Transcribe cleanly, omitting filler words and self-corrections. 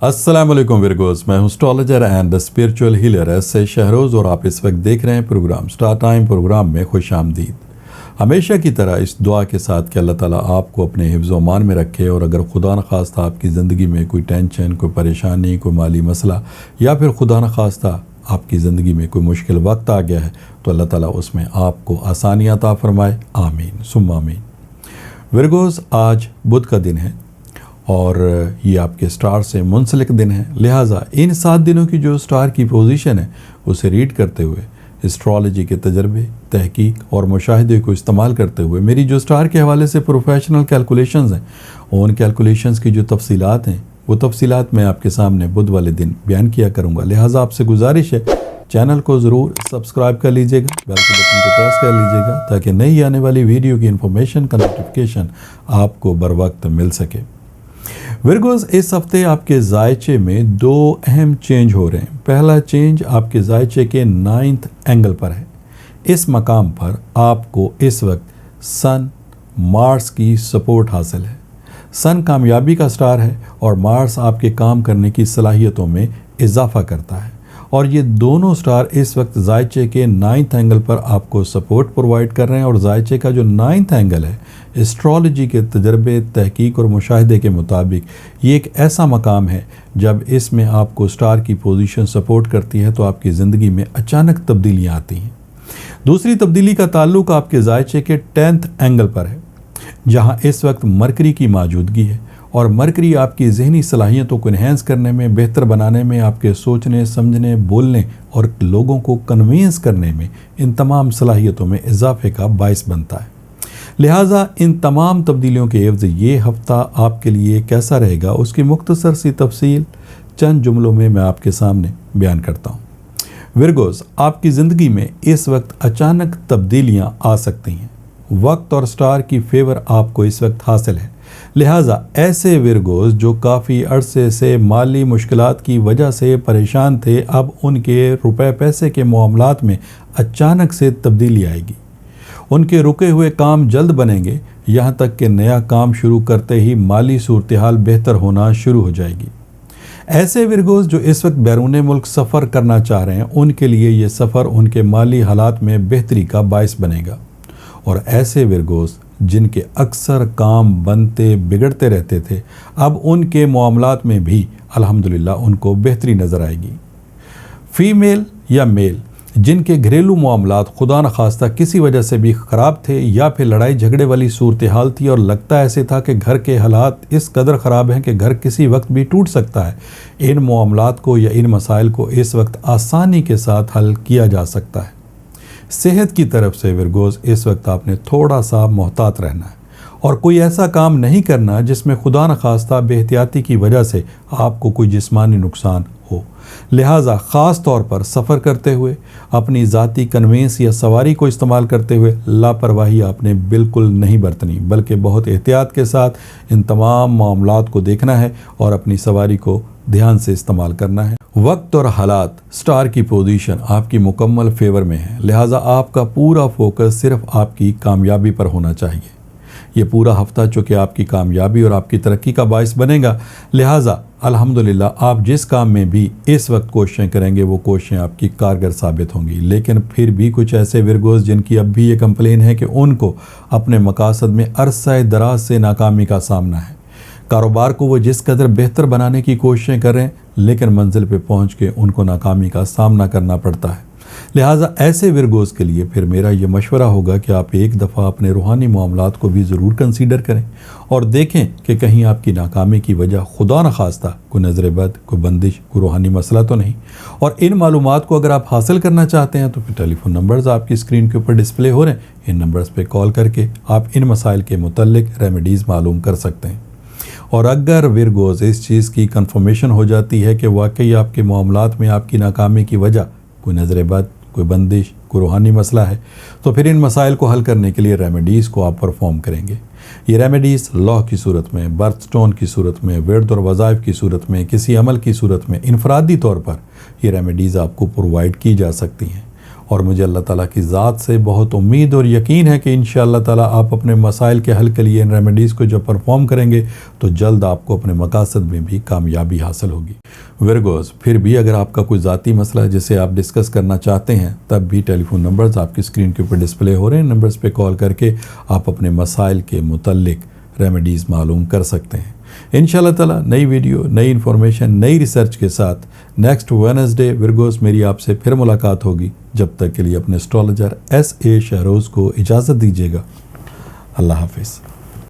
السلام علیکم ورگوز، میں ہوں astrologer and spiritual healer S سے شہروز، اور آپ اس وقت دیکھ رہے ہیں پروگرام اسٹار ٹائم۔ پروگرام میں خوش آمدید۔ ہمیشہ کی طرح اس دعا کے ساتھ کہ اللہ تعالیٰ آپ کو اپنے حفظ و امان میں رکھے، اور اگر خدا نخواستہ آپ کی زندگی میں کوئی ٹینشن، کوئی پریشانی، کوئی مالی مسئلہ، یا پھر خدا نخواستہ آپ کی زندگی میں کوئی مشکل وقت آ گیا ہے، تو اللہ تعالیٰ اس میں آپ کو آسانی عطا فرمائے، آمین ثم آمین۔ ورگوز، آج بدھ کا دن ہے اور یہ آپ کے سٹار سے منسلک دن ہے، لہٰذا ان 7 دنوں کی جو سٹار کی پوزیشن ہے اسے ریڈ کرتے ہوئے، اسٹرالوجی کے تجربے، تحقیق اور مشاہدے کو استعمال کرتے ہوئے میری جو سٹار کے حوالے سے پروفیشنل کیلکولیشنز ہیں، ان کیلکولیشنز کی جو تفصیلات ہیں، وہ تفصیلات میں آپ کے سامنے بدھ والے دن بیان کیا کروں گا۔ لہٰذا آپ سے گزارش ہے، چینل کو ضرور سبسکرائب کر لیجئے گا، بیل کے بٹن کو پریس کر لیجئے گا تاکہ نئی آنے والی ویڈیو کی انفارمیشن کا نوٹیفیکیشن آپ کو بر وقت مل سکے۔ ورگوز، اس ہفتے آپ کے ذائچے میں 2 اہم چینج ہو رہے ہیں۔ پہلا چینج آپ کے ذائچے کے 9th اینگل پر ہے۔ اس مقام پر آپ کو اس وقت سن مارس کی سپورٹ حاصل ہے۔ سن کامیابی کا سٹار ہے اور مارس آپ کے کام کرنے کی صلاحیتوں میں اضافہ کرتا ہے، اور یہ دونوں سٹار اس وقت ذائچے کے 9th اینگل پر آپ کو سپورٹ پرووائڈ کر رہے ہیں۔ اور ذائچے کا جو 9th اینگل ہے، اسٹرالوجی کے تجربے، تحقیق اور مشاہدے کے مطابق یہ ایک ایسا مقام ہے جب اس میں آپ کو سٹار کی پوزیشن سپورٹ کرتی ہے تو آپ کی زندگی میں اچانک تبدیلیاں آتی ہیں۔ دوسری تبدیلی کا تعلق آپ کے ذائچے کے 10th اینگل پر ہے، جہاں اس وقت مرکری کی موجودگی ہے، اور مرکری آپ کی ذہنی صلاحیتوں کو انہینس کرنے میں، بہتر بنانے میں، آپ کے سوچنے، سمجھنے، بولنے اور لوگوں کو کنوینس کرنے میں، ان تمام صلاحیتوں میں اضافے کا باعث بنتا ہے۔ لہٰذا ان تمام تبدیلیوں کے عوض یہ ہفتہ آپ کے لیے کیسا رہے گا، اس کی مختصر سی تفصیل چند جملوں میں آپ کے سامنے بیان کرتا ہوں۔ ورگوز، آپ کی زندگی میں اس وقت اچانک تبدیلیاں آ سکتی ہیں۔ وقت اور سٹار کی فیور آپ کو اس وقت حاصل ہے، لہٰذا ایسے ورگوز جو کافی عرصے سے مالی مشکلات کی وجہ سے پریشان تھے، اب ان کے روپے پیسے کے معاملات میں اچانک سے تبدیلی آئے گی۔ ان کے رکے ہوئے کام جلد بنیں گے، یہاں تک کہ نیا کام شروع کرتے ہی مالی صورتحال بہتر ہونا شروع ہو جائے گی۔ ایسے ورگوز جو اس وقت بیرون ملک سفر کرنا چاہ رہے ہیں، ان کے لیے یہ سفر ان کے مالی حالات میں بہتری کا باعث بنے گا۔ اور ایسے ورگوز جن کے اکثر کام بنتے بگڑتے رہتے تھے، اب ان کے معاملات میں بھی الحمدللہ ان کو بہتری نظر آئے گی۔ فیمیل یا میل جن کے گھریلو معاملات خدا نخواستہ کسی وجہ سے بھی خراب تھے، یا پھر لڑائی جھگڑے والی صورتحال تھی اور لگتا ایسے تھا کہ گھر کے حالات اس قدر خراب ہیں کہ گھر کسی وقت بھی ٹوٹ سکتا ہے، ان معاملات کو یا ان مسائل کو اس وقت آسانی کے ساتھ حل کیا جا سکتا ہے۔ صحت کی طرف سے ورگوز اس وقت آپ نے تھوڑا سا محتاط رہنا ہے، اور کوئی ایسا کام نہیں کرنا جس میں خدا نخواستہ بے احتیاطی کی وجہ سے آپ کو کوئی جسمانی نقصان ہو۔ لہٰذا خاص طور پر سفر کرتے ہوئے، اپنی ذاتی کنوینس یا سواری کو استعمال کرتے ہوئے لاپرواہی آپ نے بالکل نہیں برتنی، بلکہ بہت احتیاط کے ساتھ ان تمام معاملات کو دیکھنا ہے اور اپنی سواری کو دھیان سے استعمال کرنا ہے۔ وقت اور حالات، سٹار کی پوزیشن آپ کی مکمل فیور میں ہے، لہٰذا آپ کا پورا فوکس صرف آپ کی کامیابی پر ہونا چاہیے۔ یہ پورا ہفتہ چونکہ آپ کی کامیابی اور آپ کی ترقی کا باعث بنے گا، لہٰذا الحمدللہ آپ جس کام میں بھی اس وقت کوششیں کریں گے، وہ کوششیں آپ کی کارگر ثابت ہوں گی۔ لیکن پھر بھی کچھ ایسے ورگوز جن کی اب بھی یہ کمپلین ہے کہ ان کو اپنے مقاصد میں عرصہ دراز سے ناکامی کا سامنا ہے۔ کاروبار کو وہ جس قدر بہتر بنانے کی کوششیں کر رہے ہیں، لیکن منزل پہ پہنچ کے ان کو ناکامی کا سامنا کرنا پڑتا ہے۔ لہٰذا ایسے ورگوز کے لیے پھر میرا یہ مشورہ ہوگا کہ آپ ایک دفعہ اپنے روحانی معاملات کو بھی ضرور کنسیڈر کریں، اور دیکھیں کہ کہیں آپ کی ناکامی کی وجہ خدا نخواستہ کوئی نظر بد، کوئی بندش، کوئی روحانی مسئلہ تو نہیں۔ اور ان معلومات کو اگر آپ حاصل کرنا چاہتے ہیں تو پھر ٹیلی فون نمبرز آپ کی اسکرین کے اوپر ڈسپلے ہو رہے ہیں، ان نمبرز پہ کال کر کے آپ ان مسائل کے متعلق ریمیڈیز معلوم کر سکتے ہیں۔ اور اگر ورگوز اس چیز کی کنفرمیشن ہو جاتی ہے کہ واقعی آپ کے معاملات میں آپ کی ناکامی کی وجہ کوئی نظر بد، کوئی بندش، کوئی روحانی مسئلہ ہے، تو پھر ان مسائل کو حل کرنے کے لیے ریمیڈیز کو آپ پرفارم کریں گے۔ یہ ریمیڈیز لاء کی صورت میں، برتھ سٹون کی صورت میں، ورد اور وظائف کی صورت میں، کسی عمل کی صورت میں، انفرادی طور پر یہ ریمیڈیز آپ کو پرووائڈ کی جا سکتی ہیں۔ اور مجھے اللہ تعالیٰ کی ذات سے بہت امید اور یقین ہے کہ انشاءاللہ تعالیٰ آپ اپنے مسائل کے حل کے لیے ان ریمیڈیز کو جب پرفارم کریں گے تو جلد آپ کو اپنے مقاصد میں بھی کامیابی حاصل ہوگی۔ ورگوز، پھر بھی اگر آپ کا کوئی ذاتی مسئلہ ہے جسے آپ ڈسکس کرنا چاہتے ہیں، تب بھی ٹیلی فون نمبرز آپ کی اسکرین کے اوپر ڈسپلے ہو رہے ہیں، نمبرز پہ کال کر کے آپ اپنے مسائل کے متعلق ریمیڈیز معلوم کر سکتے ہیں۔ انشاءاللہ تعالیٰ نئی ویڈیو، نئی انفارمیشن، نئی ریسرچ کے ساتھ نیکسٹ وینسڈے ورگوز میری آپ سے پھر ملاقات ہوگی۔ جب تک کے لیے اپنے اسٹرالوجر ایس اے شہروز کو اجازت دیجیے گا۔ اللہ حافظ۔